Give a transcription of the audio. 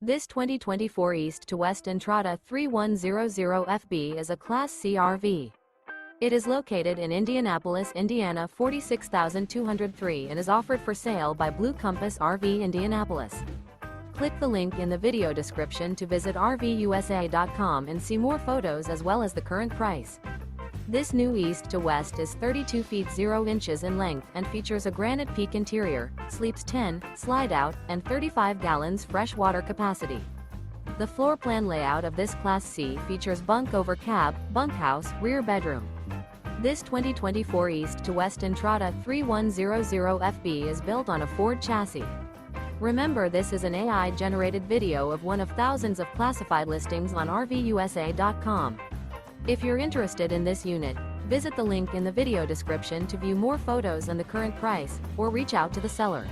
This 2024 East to West Entrada 3100FB is a Class C RV. It is located in Indianapolis, Indiana 46203 and is offered for sale by Blue Compass RV Indianapolis. Click the link in the video description to visit RVUSA.com and see more photos as well as the current price. This new East to West is 32 feet 0 inches in length and features a GRANITE PEAK interior, sleeps 10, Slideout, and 35 gallons fresh water capacity. The floor plan layout of this Class C features Bunk Over Cab, Bunkhouse, rear bedroom. This 2024 East to West Entrada 3100FB is built on a Ford chassis. Remember, this is an AI-generated video of one of thousands of classified listings on RVUSA.com. If you're interested in this unit, visit the link in the video description to view more photos and the current price, or reach out to the seller.